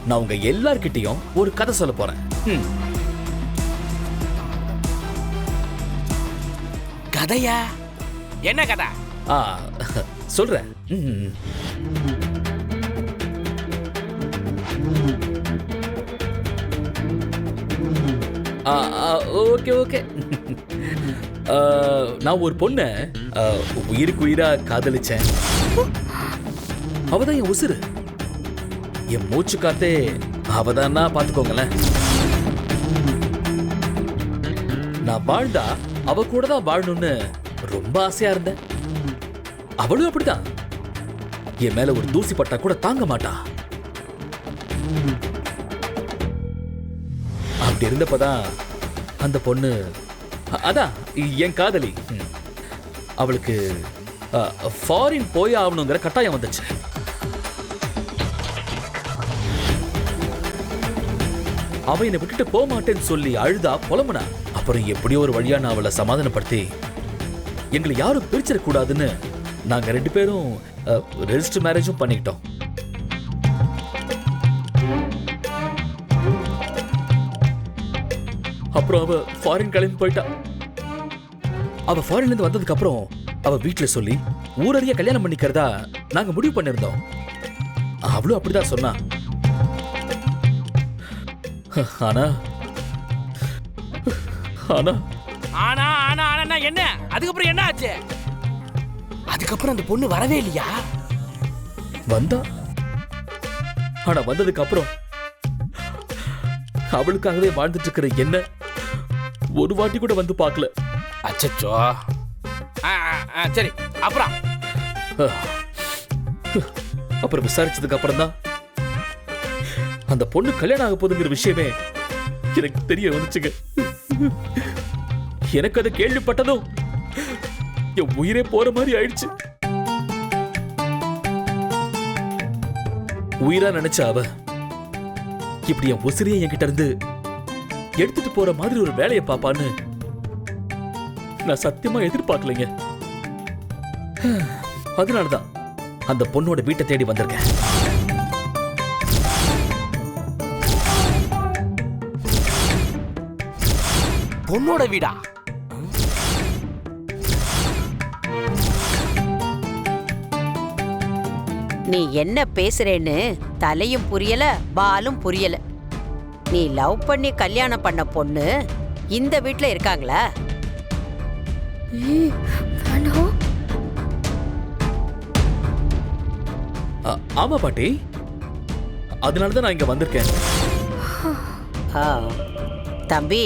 நான் உங்க எல்லார்கிட்டயும் ஒரு கதை சொல்ல போறேன். கதையா? என்ன கதை? சொல்றேன். Okay okay. நான் ஒரு பொண்ண உயிருக்கு உயிரா காதலிச்சேன். அவதான் என் உசுரு, என் மூச்சு காத்தே அவதான்னா பாத்துக்கோங்களேன். நான் வாழ்ந்தா அவ கூட தான் வாழணும்னு ரொம்ப ஆசையா இருந்தேன். அவளும் அப்படிதான். என் மேல ஒரு தூசி பட்டா கூட தாங்க மாட்டா. அப்படி இருந்தப்பதான் அந்த பொண்ணு, அதான் என் காதலி, அவளுக்கு ஃபாரின் போய் ஆகணுங்கிற கட்டாயம் வந்துச்சு. அவ என்னை விட்டுட்டு போக மாட்டேன்னு சொல்லி அழுதா புலம்புனா. அப்புறம் எப்படியோ ஒரு வழியா நான் அவளை சமாதானப்படுத்தி எங்களை யாரும் பிரிச்சிடக்கூடாதுன்னு நாங்க 2 பேரும் ரெஜிஸ்டர் மேரேஜும் பண்ணிக்கிட்டோம். அப்புறம் அவ ஃபாரின் கிளம்பி போயிட்டா. அவ ஃபாரின்ல இருந்து வந்ததுக்கு அப்புறம் அவ வீட்டுல சொல்லி ஊரறிய கல்யாணம் பண்ணிக்கிறதா நாங்க முடிவு பண்ணிருந்தோம். அவளும் அப்படிதான் சொன்னா. ஆனா ஆனா ஆனா ஆனா ஆனா என்ன? அதுக்கப்புறம் என்ன ஆச்சு? அதுக்கப்புறம் அந்த பொண்ணு வரவே இல்லையா? வந்தா. ஆனா வந்ததுக்கு அப்புறம் அவளுக்காகவே வாழ்ந்துட்டு இருக்கிற என்ன ஒரு வாட்டி கூட வந்து பார்க்கல. அச்சச்சோ. சரி, அப்புறம் அப்புறம் விசாரிச்சதுக்கு அப்புறம் தான் அந்த பொண்ணு கல்யாணம் ஆக போதுங்கிற விஷயமே எனக்கு தெரிய வந்துச்சுங்க. எனக்கு அதை கேள்விப்பட்டதும் என் உயிரே போற மாதிரி ஆயிடுச்சு. உயிரா நினைச்ச அவ இப்படி என் உசிரியை என்கிட்ட இருந்து எடுத்துட்டு போற மாதிரி ஒரு வேலையை பாப்பான்னு நான் சத்தியமா எதிர்பார்க்கலைங்க. அதனாலதான் அந்த பொண்ணோட வீட்டை தேடி வந்திருக்கேன். பொண்ணோட வீடா? நீ என்ன பேசுறேன்னு தலையும் புரியல பாலும் புரியல. நீ லவ் பண்ணி கல்யாணம் பண்ண பொண்ணு இந்த வீட்ல இருக்காங்களா? ஆமா பாட்டி, அதனாலதான் நான் இங்க வந்திருக்கேன். தம்பி,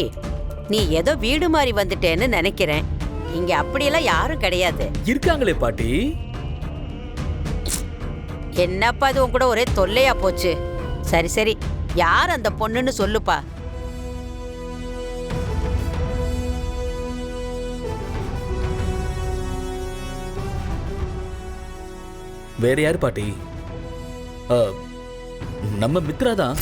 நீ ஏதோ வீடு மாறி வந்துட்டேன்னு நினைக்கிறேன். இங்க அப்படியெல்லாம் யாரும் கிடையாது. இருக்காங்களே பாட்டி. என்னப்பா இது உன் கூட ஒரே தொல்லையா போச்சு. சரி சரி, யார் அந்த பொண்ணுன்னு சொல்லுப்பா. வேற யாரு பாட்டி? நம்ம மித்ரா தான்.